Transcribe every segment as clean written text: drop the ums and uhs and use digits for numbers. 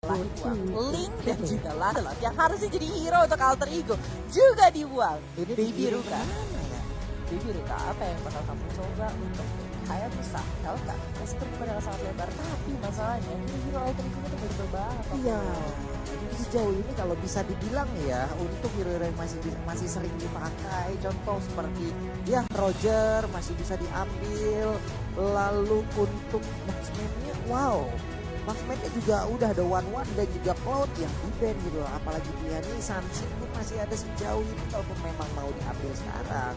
telah dibuang. Link dan juga Lancelot yang harusnya jadi hero untuk alter ego juga dibuang. Ini Baby Ruka. gimana ya? Baby Ruka apa yang bakal kamu coba untuk Hayabusa, Hellcat? Masih terbuka dengan sangat lebar, tapi masalahnya hero alter ego itu berbeda banget. Iya. Sejauh ini kalau bisa dibilang ya untuk hero-hero yang masih sering dipakai, contoh seperti ya Roger masih bisa diambil, lalu untuk marksman-nya wow, marksman-nya juga udah ada One dan juga Cloud yang di-ban gitu loh. Apalagi dia nih Sunsin pun masih ada sejauh ini kalaupun memang mau diambil sekarang.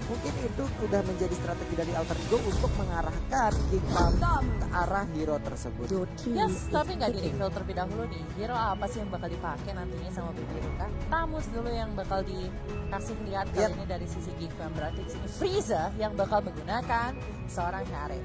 Mungkin itu udah menjadi strategi dari Alter Ego untuk mengarahkan King Palm ke arah hero tersebut. Yes, tapi nggak di reveal terlebih dahulu nih. Hero apa sih yang bakal dipakai nantinya sama Baby Ruka? Tamus dulu yang bakal dikasih lihat kali ini dari sisi Geek Fam. Berarti di sini Frieza yang bakal menggunakan seorang Karin.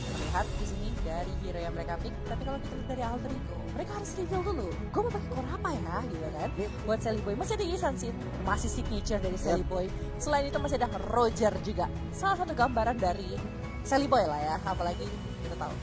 Terlihat di sini dari hero yang mereka pick. Tapi kalau kita lihat dari Alter Ego, mereka harus reveal dulu. Gue mau pakai core apa ya, gitu kan? Buat Sally Boy masih ada Yisan Shin, masih signature dari Sally Boy. Selain itu masih ada Roger juga. Salah satu gambaran dari Sally Boy lah ya. Apalagi kita tahu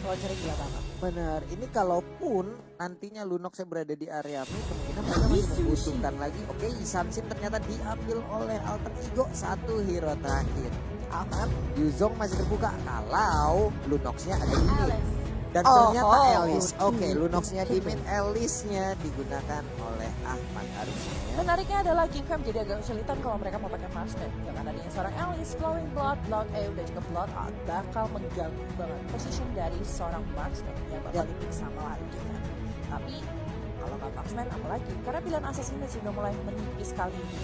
Rogernya gila banget. Benar, ini kalaupun nantinya Lunox yang berada di area mid, kemungkinan mereka masih membutuhkan lagi. Oke, Isansin ternyata diambil oleh Alter Ego, satu hero terakhir. Aman, Yuzong masih terbuka kalau Lunoxnya ada di mid. Dan ternyata Alice. Oke, Lunoxnya di mid, Alice-nya digunakan oleh Ahmad harusnya. Menariknya adalah King Fam jadi agak kesulitan kalau mereka mau pakai Master. Dengan adanya seorang Alice, Flowing Blood, Blood A, dan juga Blood Out bakal mengganggu banget position dari seorang Master yang bakal dipick sama lari King Fam. Tapi kalau nggak Marksman apalagi, karena pilihan Assassin sudah mulai menipis kali ini.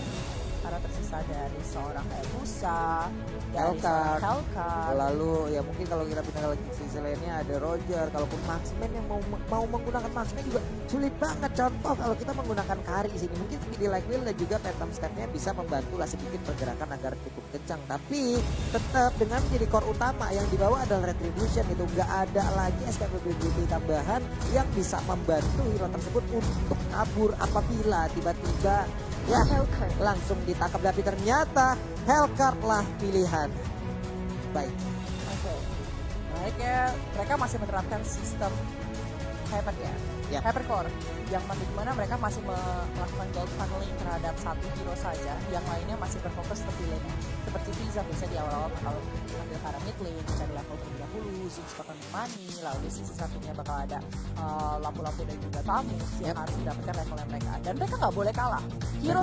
Karena tersisa dari seorang Hayabusa, dari seorang Hellcat. Lalu ya mungkin kalau kita pindah lagi sisi lainnya ada Roger. Kalaupun marksman yang mau menggunakan marksman juga sulit banget. Contoh kalau kita menggunakan Kari di sini mungkin speedy like wheel dan juga phantom step-nya bisa membantu lah sedikit pergerakan agar cukup kencang. Tapi tetap dengan menjadi core utama yang dibawa adalah retribution, itu nggak ada lagi escapability tambahan yang bisa membantu hero tersebut untuk kabur apabila tiba-tiba ya langsung ditangkap. Tapi ternyata Hellcat lah pilihan. Baik. Oke. Baiknya mereka masih menerapkan sistem hyper ya, hypercore yang dimana mereka masih melakukan gold funneling terhadap satu hero saja, yang lainnya masih berfokus ke lane seperti Frieza bisa di awal-awal bakal ambil para mid lane cari level 30, Ziggs bakal money, lalu di sisi satunya bakal ada lampu-lampu dan juga Tamus yang harus mendapatkan levelnya mereka, dan mereka nggak boleh kalah. Hero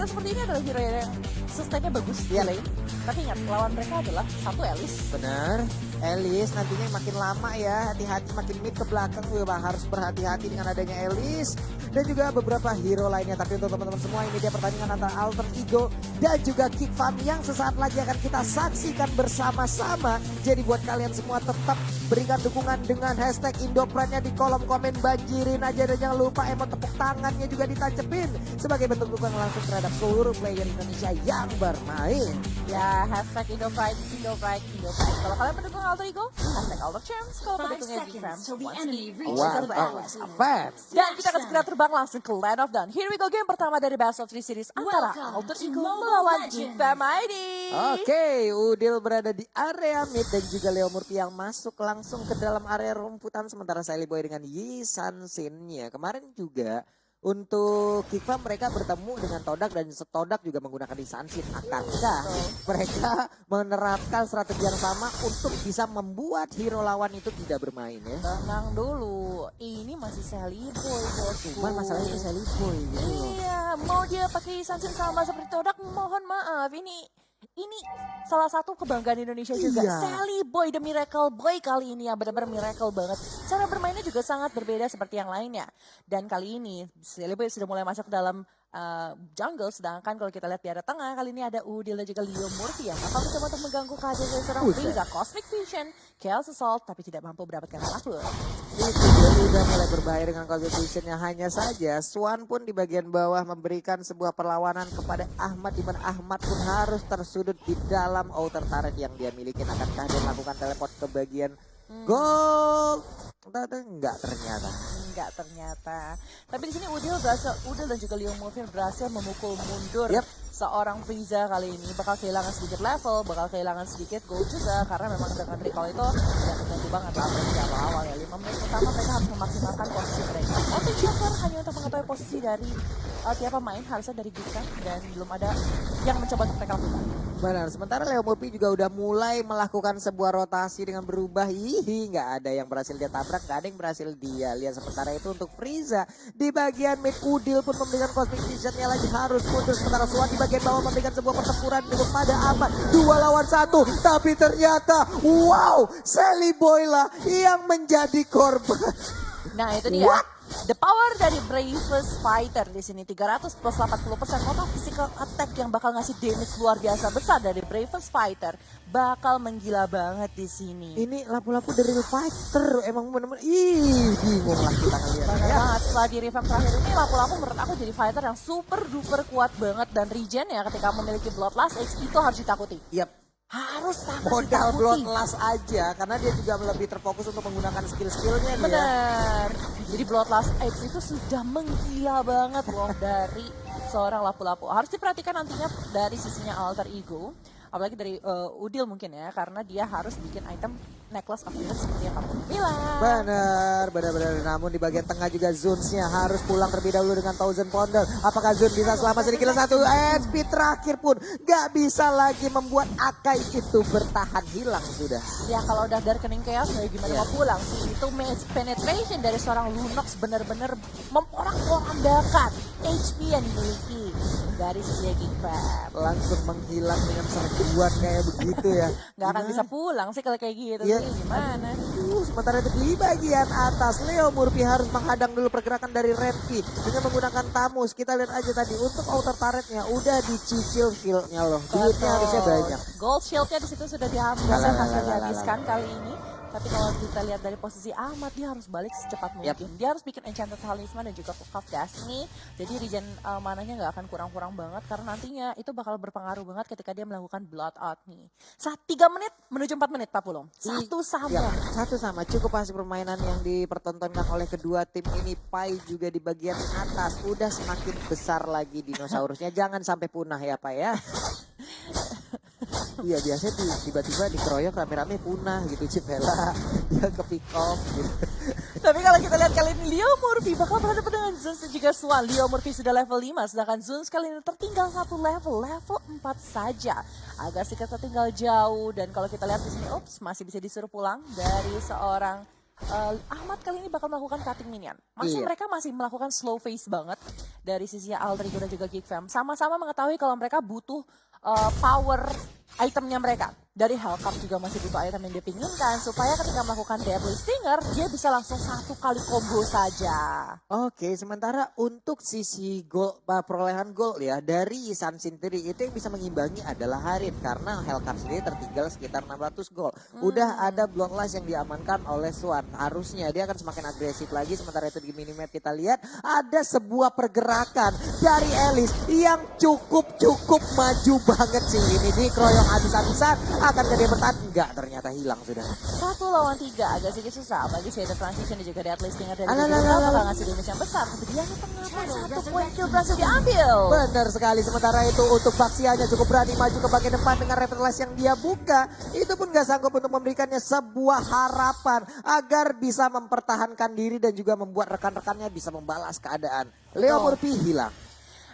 seperti ini adalah hero yang sustainnya bagus di lane, tapi ingat lawan mereka adalah satu Alice. Benar. Alice nantinya makin lama ya, hati-hati makin mid ke belakang juga harus berhati-hati dengan adanya Alice dan juga beberapa hero lainnya. Tapi untuk teman-teman semua, ini dia pertandingan antara Alter Ego dan juga Geek Fam yang sesaat lagi akan kita saksikan bersama-sama. Jadi buat kalian semua tetap berikan dukungan dengan hashtag Indopride-nya di kolom komen, banjirin aja, dan jangan lupa emot tepuk tangannya juga ditancapin sebagai bentuk dukungan langsung terhadap seluruh player Indonesia yang bermain. Ya, hashtag Indopride. Kalau kalian mendukung Alter Ego, hashtag Alter Champs. Kalau pendukungnya Geek Fam, dan kita akan segera terbang langsung ke Land of Dawn. Here we go, game pertama dari Best of 3 series antara Alter Ego melawan Geek Fam ID. Oke, Udil berada di area mid dan juga Leo Murphy yang masuk langsung ke dalam area rumputan, sementara Sally Boy dengan Yi Sansin-nya. Kemarin juga untuk Geek Fam mereka bertemu dengan Todak dan Todak juga menggunakan Yi Sansin. Akankah mereka menerapkan strategi yang sama untuk bisa membuat hero lawan itu tidak bermain ya? Tenang dulu, ini masih Sally Boy bosku. Cuman masalahnya itu Sally Boy gitu loh. Iya, mau dia pakai Yi Sansin sama seperti Todak, mohon maaf, ini salah satu kebanggaan Indonesia juga. Sally Boy, the Miracle Boy kali ini yang benar-benar miracle banget. Cara bermainnya juga sangat berbeda seperti yang lainnya. Dan kali ini Sally Boy sudah mulai masuk ke dalam jungle, sedangkan kalau kita lihat di area tengah kali ini ada Udil dan juga Leo Murphy yang akan mencoba untuk mengganggu kehadiran dari seorang Frieza, Cosmic Vision, Chaos Assault, tapi tidak mampu mendapatkan apapun. Itu dia udah mulai berbahaya dengan Cosmic Vision-nya. Hanya saja Swan pun di bagian bawah memberikan sebuah perlawanan kepada Ahmad, di mana Ahmad pun harus tersudut di dalam outer turret yang dia miliki. Akankah dia melakukan teleport ke bagian gold? Enggak ternyata. Tapi di sini Udil dan juga Leo Murphy berhasil memukul mundur seorang Frieza kali ini. Bakal kehilangan sedikit level, bakal kehilangan sedikit gold juga, karena memang dengan recall itu ya tertentu banget lah dari awal ya. 5 menit pertama mereka harus memaksimalkan posisi cover hanya untuk mengetahui posisi dari tiap pemain, harusnya dari Gika, dan belum ada yang mencoba untuk mereka lakukan. Benar, sementara Leo Murphy juga udah mulai melakukan sebuah rotasi dengan berubah. Nggak ada yang berhasil dia tabrak, nggak ada yang berhasil dia lihat. Sementara itu untuk Frieza di bagian mid, Udil pun memberikan cosmic visionnya lagi harus mundur. Sementara Swan di bagian bawah memberikan sebuah pertempuran kepada Ahmad. 2 lawan 1, tapi ternyata wow, Sally Boy lah yang menjadi korban. Nah itu dia. What? The power dari Bravest Fighter di sini 300 plus 80% total physical attack yang bakal ngasih damage luar biasa besar dari Bravest Fighter bakal menggila banget di sini. Ini lapu-lapu dari fighter emang bener-bener bingung lah kita ngeliat Banget ya. banget. Setelah di revamp terakhir ini lapu-lapu menurut aku jadi fighter yang super duper kuat banget, dan regen ya ketika memiliki Bloodlust X itu harus ditakuti. Yap. Harus sangat Modal ditakuti. Bloodlust aja karena dia juga lebih terfokus untuk menggunakan skill-skillnya dia. Bener. Jadi Bloodlust X itu sudah menggila banget loh dari seorang lapu-lapu. Harus diperhatikan nantinya dari sisinya alter ego. Apalagi dari Udil mungkin ya, karena dia harus bikin item necklace of Venus seperti yang kamu bilang. Benar. Namun di bagian tengah juga Zuns-nya harus pulang terlebih dahulu dengan Thousand Pounder. Apakah Zun bisa selamat sedikit satu? Speed terakhir pun gak bisa lagi membuat Akai itu bertahan, hilang sudah. Ya kalau udah Darkening Chaos gimana mau pulang sih. Itu maze penetration dari seorang Lunox benar-benar memporak-porandakan HP yang dimiliki dari sisi King Crab. Langsung menghilang dengan serbuan kayak begitu ya. Gak akan bisa pulang sih kalau kayak gitu. Iya. Gimana? Sementara itu di bagian atas Leo Murphy harus menghadang dulu pergerakan dari Renki dengan menggunakan Tamus. Kita lihat aja tadi untuk outer turretnya udah dicicil skillnya loh. Duitnya harusnya banyak. Gold shieldnya di situ sudah diambil, hampir dihabiskan kali ini. Tapi kalau kita lihat dari posisi Ahmad, dia harus balik secepat mungkin. Dia harus bikin Enchanted Talisman dan juga Cup of Destiny. Jadi regen mananya nggak akan kurang-kurang banget, karena nantinya itu bakal berpengaruh banget ketika dia melakukan blood out nih. 3 menit menuju 4 menit Pak Pulung. Satu sama. Ya, satu sama. Cukup hasil permainan yang dipertontonkan oleh kedua tim ini. Pai juga di bagian atas udah semakin besar lagi dinosaurusnya. Jangan sampai punah ya Pak ya. Iya biasanya tiba-tiba dikeroyok rame-rame punah gitu, Cipela dia ke pick off gitu. Tapi kalau kita lihat kali ini Leo Murphy bakal berhadapan dengan Zuns dan juga Swan. Leo Murphy sudah level 5, sedangkan Zuns kali ini tertinggal 1 level 4 saja. Agak sedikit tertinggal jauh, dan kalau kita lihat di sini, masih bisa disuruh pulang dari seorang Ahmad. Kali ini bakal melakukan cutting minion. Mereka masih melakukan slow phase banget dari sisi Alter Ego dan juga Geek Fam. Sama-sama mengetahui kalau mereka butuh power itemnya mereka. Dari Hellcap juga masih butuh item yang dia pinginkan, supaya ketika melakukan Deadly Stinger, dia bisa langsung 1 kali combo saja. Oke, sementara untuk sisi gol, perolehan gol ya dari Sun sendiri itu yang bisa mengimbangi adalah Harit, karena Hellcat sendiri tertinggal sekitar 600 gol. Udah ada Bloodlust yang diamankan oleh Swan. Harusnya dia akan semakin agresif lagi. Sementara itu di minimap kita lihat ada sebuah pergerakan dari Alice yang cukup maju banget sih. Ini dikeroyok habis-habisan, akan jadi bertahan, enggak, ternyata hilang sudah. 1 lawan 3 agak sedikit susah, bagi Shader Transition dan juga Deadly Stinger dari bakal ngasih damage yang besar. Tapi dia kenapa 1 poin kill berhasil diambil. Benar sekali. Sementara itu untuk Vaxianya cukup berani maju ke bagian depan dengan Reverless yang dia buka. Itu pun gak sanggup untuk memberikannya sebuah harapan agar bisa mempertahankan diri dan juga membuat rekan-rekannya bisa membalas keadaan. Leo Murphy hilang.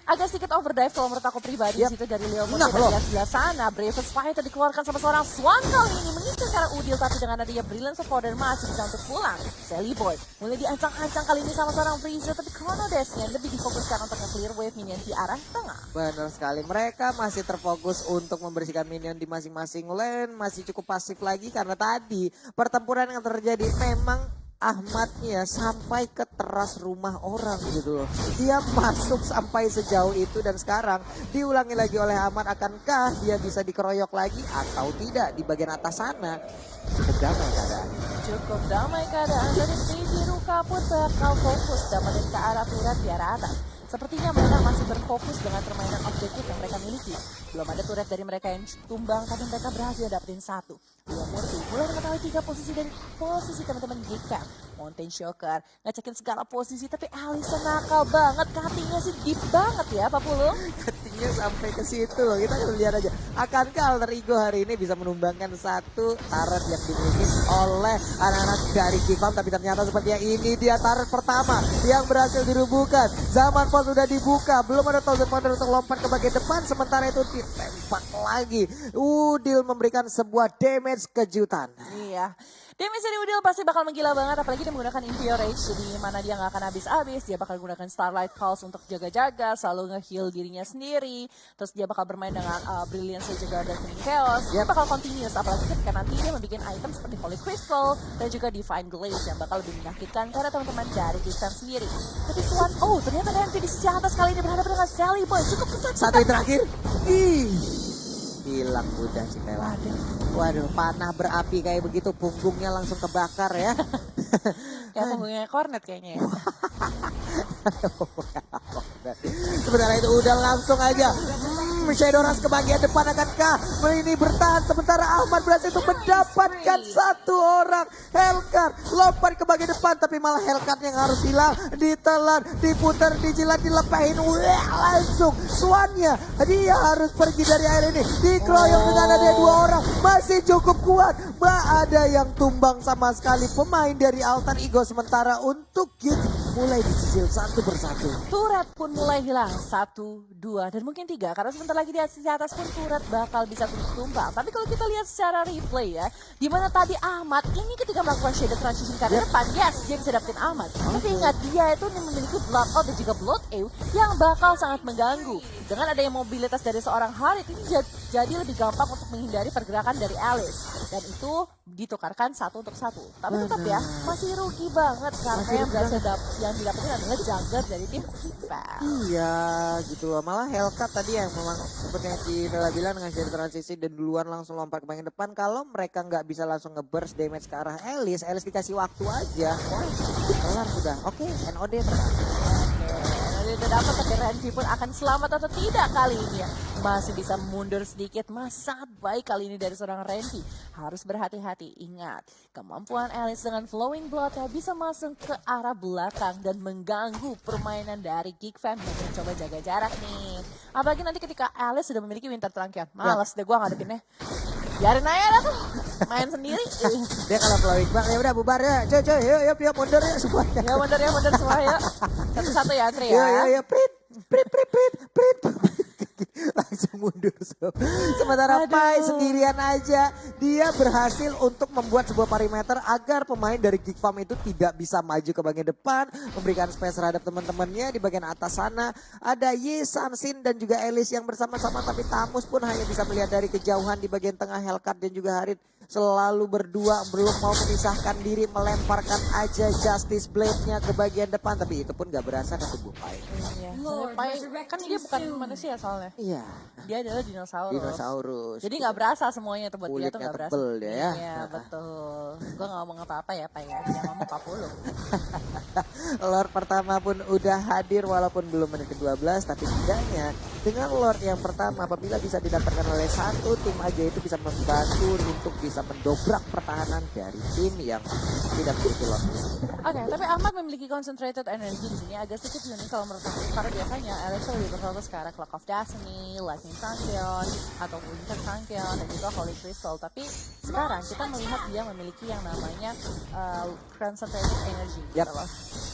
Agak sedikit overdrive kalau menurut aku pribadi di situ dari Leo Murphy. Dan lihat sebelah sana, Bravest Fighter dikeluarkan sama seorang Swan kali ini mengincar secara Udil, tapi dengan adanya Brilliance of Order masih bisa untuk pulang. Sally Boy mulai diancang-ancang kali ini sama seorang Freezer, tapi Chrono Dash-nya lebih difokuskan untuk nge-clear wave minion di arah tengah. Benar sekali, mereka masih terfokus untuk membersihkan minion di masing-masing lane, masih cukup pasif lagi karena tadi pertempuran yang terjadi memang Ahmadnya sampai ke teras rumah orang gitu loh. Dia masuk sampai sejauh itu dan sekarang diulangi lagi oleh Ahmad. Akankah dia bisa dikeroyok lagi atau tidak di bagian atas sana? Cukup damai keadaan. Cukup damai keadaan dari Baby Ruka pun bakal fokus dapetin ke arah turret di arah atas. Sepertinya mereka masih berfokus dengan permainan objektif yang mereka miliki. Belum ada turret dari mereka yang tumbang, tapi mereka berhasil dapetin 1. Leo Murphy mulai mengetahui 3 posisi dari posisi teman-teman Geek Fam. Mountain Shocker, ngecekin segala posisi, tapi Alice nakal banget, cuttingnya sih deep banget ya Pak Pulung. Cuttingnya sampai ke situ loh, kita lihat aja. Akankah Alter Ego hari ini bisa menumbangkan satu turret yang dimiliki oleh anak-anak dari Kifam, tapi ternyata sepertinya ini dia turret pertama yang berhasil dirubuhkan. Zaman pos sudah dibuka, belum ada Thousand Wonder untuk lompat ke bagian depan, sementara itu ditembak lagi. Udil memberikan sebuah damage kejutan. Iya. Damage dari Udil pasti bakal menggila banget, apalagi dia menggunakan Impure Rage, jadi mana dia nggak akan habis-habis, dia bakal gunakan Starlight Pulse untuk jaga-jaga, selalu nge-heal dirinya sendiri, terus dia bakal bermain dengan Brilliance dan juga Darkening Chaos, dia bakal continuous, apalagi ketika nanti dia membuat item seperti Holy Crystal, dan juga Divine Glaze yang bakal lebih menyakitkan karena teman-teman dari Kisan sendiri. Tapi Swan, ternyata Renvi di sisi atas kali ini berhadapan dengan Sally Boy, cukup kesakitan. Satu yang terakhir, hilang udah si Tela. Waduh, panah berapi kayak begitu, punggungnya langsung kebakar ya. Kayak punggungnya Cornet kayaknya ya. Sebenarnya itu udah langsung aja. Shadow Rush ke bagian depan, akankah ini bertahan sementara Ahmad berhasil untuk mendapatkan satu orang Hellcat lompat ke bagian depan, tapi malah Hellcat yang harus hilang, ditelan, diputar, dijilat, dilepahin, langsung Swannya dia harus pergi dari air ini, dikeroyok dengan ada dua orang, masih cukup kuat, ada yang tumbang sama sekali pemain dari Alter Ego, sementara untuk Git mulai dicicil satu persatu. Turret pun mulai hilang, 1, 2, dan mungkin 3. Karena sebentar lagi di atas pun turret bakal bisa tumbang. Tapi kalau kita lihat secara replay ya, dimana tadi Ahmad ini ketika melakukan shadow transition ke depan, yes, dia bisa dapetin Ahmad. Tapi ingat, dia itu memiliki Blood Out dan juga Blood Ew yang bakal sangat mengganggu. Dengan adanya mobilitas dari seorang Harit, ini jadi lebih gampang untuk menghindari pergerakan dari Alice. Dan itu ditukarkan 1 untuk 1. Tapi tetap ya, masih rugi banget karena yang didapetin adalah jungler dari tim kita. Iya gitu loh, malah Hellcat tadi yang memang seperti yang Cibela bilang dengan shadow transisi dan duluan langsung lompat ke bagian depan. Kalau mereka nggak bisa langsung nge-burst damage ke arah Alice dikasih waktu aja. Wah, kelar sudah. Oke, NOD terang. Udah dapat, tapi Renvi pun akan selamat atau tidak kali ini ya. Masih bisa mundur sedikit, sangat baik kali ini dari seorang Renvi. Harus berhati-hati, ingat kemampuan Alice dengan Flowing Blood bisa masuk ke arah belakang dan mengganggu permainan dari Geekfam yang mencoba jaga jarak nih. Apalagi nanti ketika Alice sudah memiliki Winter Trunkion, males deh gue ngadepinnya. Biarin aja dah tuh, main sendiri. Dia kalau Flowing Blood ya udah bubar ya, coy, yuk mundur ya semuanya. Ya mundur semua ya. Satu-satu ya Tri ya. Ya, prit. Langsung mundur. Sementara Pai sendirian aja, dia berhasil untuk membuat sebuah perimeter agar pemain dari Geekfam itu tidak bisa maju ke bagian depan, memberikan space terhadap teman-temannya. Di bagian atas sana ada Yi, Samsin dan juga Alice yang bersama-sama, tapi Tamus pun hanya bisa melihat dari kejauhan. Di bagian tengah Hellcat dan juga Harit selalu berdua, belum mau memisahkan diri, melemparkan aja Justice Blade-nya ke bagian depan, tapi itu pun gak berasa ke tubuh Pai. Iya. Pai kan dia bukan manusia soalnya. Iya. Dia adalah dinosaurus. Jadi nggak berasa semuanya tuh buat dia tuh nggak berasa. Tebel dia ya. Iya betul. Gue nggak ngomong apa-apa ya Pak ya. Dia ngomong 40. Lord pertama pun udah hadir walaupun belum menit ke-12, tapi setidaknya dengan Lord yang pertama apabila bisa didapatkan oleh satu tim aja itu bisa membantu untuk bisa mendobrak pertahanan dari tim yang tidak memiliki Lord. Oke, tapi Ahmad memiliki concentrated energy di sini agak sedikit unik kalau menurut aku, karena biasanya Alexa lebih berfokus ke arah Clock of Destiny, Lightning Trunkion, atau Winter Trunkion, dan juga Holy Crystal. Tapi sekarang kita melihat dia memiliki yang namanya concentrated energy, gitu loh.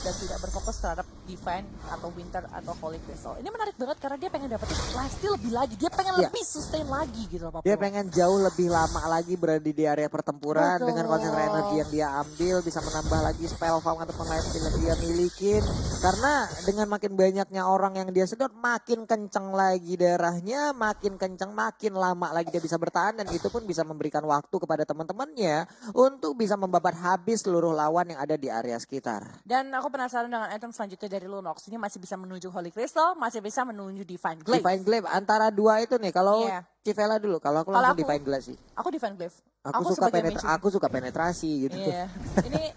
Dan tidak berfokus terhadap Divine atau Winter atau Holy Crystal. Ini menarik banget karena dia pengen dapetin lifesteal lebih lagi, dia pengen lebih sustain lagi gitu loh. Dia pengen jauh lebih lama lagi berada di area pertempuran. Betul. Dengan konsentrasi energi yang dia ambil bisa menambah lagi spell farm ataupun lifesteal yang dia milikin. Karena dengan makin banyaknya orang yang dia sedot, makin kenceng lagi darahnya, makin kenceng, makin lama lagi dia bisa bertahan, dan itu pun bisa memberikan waktu kepada teman-temannya untuk bisa membabat habis seluruh lawan yang ada di area sekitar. Dan aku penasaran dengan item selanjutnya dari Lunox. Ini masih bisa menuju Holy Crystal, masih bisa menuju Divine Glaive. Divine Glaive antara dua itu nih, kalau Civela dulu, kalau aku langsung Divine Glaive sih. Aku Divine Glaive. Aku suka penetrasi gitu. Iya.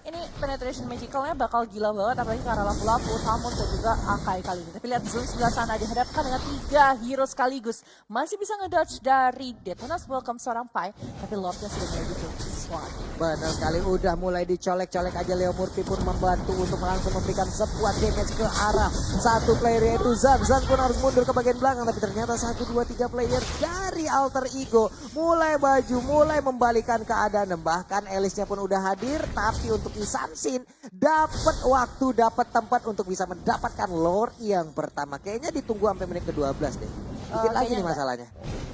Ini penetration magicalnya bakal gila banget, apalagi ke arah lampu-lampu, Salmon dan juga Akai kali ini. Tapi lihat Zoom sebelah sana dihadapkan dengan 3 hero sekaligus. Masih bisa ngedodge dari Detonas Welcome seorang Pai, tapi Lordnya sudah mulai gitu. Swan. Benar sekali, udah mulai dicolek-colek aja. Leo Murphy pun membantu untuk langsung memberikan sebuah damage ke arah satu player yaitu Zan. Zan pun harus mundur ke bagian belakang, tapi ternyata 1, 2, 3 player dari Alter Ego mulai maju, mulai membalikan keadaan. Bahkan Elisnya pun udah hadir, tapi untuk Isansin dapat waktu, dapat tempat untuk bisa mendapatkan lore yang pertama. Kayaknya ditunggu sampai menit ke-12 deh. Dikit lagi nih masalahnya.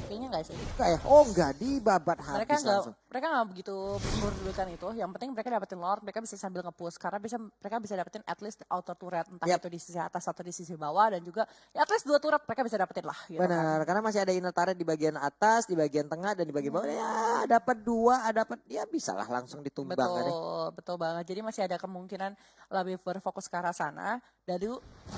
Kayaknya enggak sih. Kayak, oh enggak, dibabat habis langsung. Mereka nggak begitu menurunkan itu. Yang penting mereka dapetin Lord, mereka bisa sambil nge-push. Karena mereka bisa dapetin at least outer turret. Entah itu di sisi atas atau di sisi bawah. Dan juga ya at least 2 turret mereka bisa dapetin lah. Gitu Benar, kan. karena masih ada inner turret di bagian atas, di bagian tengah, dan di bagian bawah. Ya dapat 2, dapat ya bisa lah langsung ditumbang. Betul banget. Jadi masih ada kemungkinan lebih berfokus ke arah sana. Dari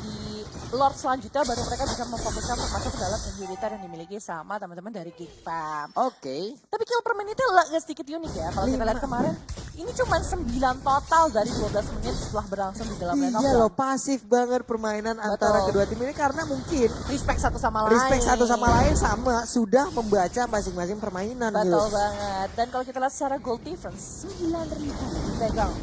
di Lord selanjutnya baru mereka bisa memfokuskan untuk masuk ke dalam inhibitor yang dimiliki sama teman-teman dari Geek Fam. Oke. Tapi kill per menitnya agak sedikit unik ya. Kalau kita lihat kemarin, ini cuma 9 total dari 12 menit setelah berlangsung di dalam lane of Iya game. loh, pasif banget permainan antara kedua tim ini karena mungkin Respect satu sama lain. respect satu sama lain sama sudah membaca masing-masing permainan. Betul banget. Dan kalau kita lihat secara gold difference, 9.000 dipegang,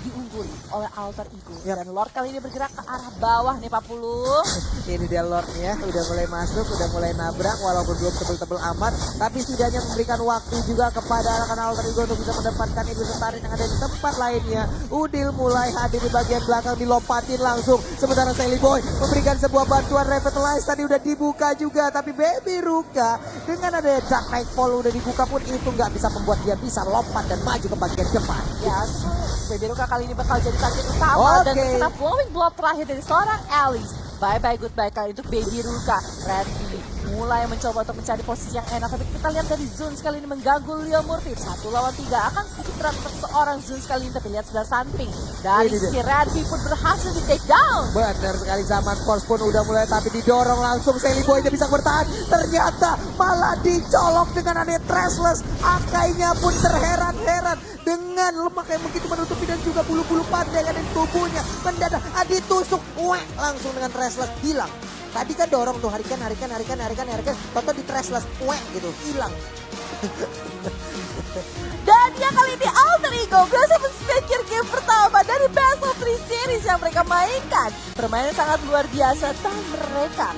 diungguli oleh Alter Ego. Dan Lord kali ini bergerak ke arah bawah nih 40. Ini dia Lordnya, udah mulai masuk, udah mulai nabrak walaupun belum tebel-tebel amat. Tapi setidaknya memberikan waktu juga kepada anak-anak Alter Ego untuk bisa mendapatkan Ego Sentaris yang ada di tempat lainnya. Udil mulai hadir di bagian belakang, dilompatin langsung. Sementara Sally Boy memberikan sebuah bantuan revitalize, tadi udah dibuka juga. Tapi Baby Ruka dengan ada Dark Nightfall udah dibuka pun itu nggak bisa membuat dia bisa lompat dan maju ke bagian depan. Ya, Baby Ruka kali ini bakal jadi target utama dan terkena flowing blood terakhir dari seorang Alice. Bye-bye goodbye kali itu Baby Ruka. Randy mulai mencoba untuk mencari posisi yang enak, tapi kita lihat dari Zun sekali ini mengganggu Leo Murphy. 1 lawan 3 akan sedikit berat untuk seorang Zun sekali ini, tapi lihat sebelah samping dari si Randy pun berhasil di take down. Benar sekali, Zaman Force pun udah mulai tapi didorong langsung. Sally Boy bisa bertahan, ternyata malah dicolok dengan ada Trashless. Akainya pun terheran-heran dengan lemak yang begitu menutupi dan juga bulu-bulu pantai yang ada di tubuhnya. Mendadak ditusuk, langsung dengan Trashless hilang. Tadi kan dorong tuh harikan, toto di Trashless, gitu, hilang. Dan dia kali ini Alter Ego berhasil men-secure game pertama dari Best of 3 series yang mereka mainkan. Permainan sangat luar biasa dan mereka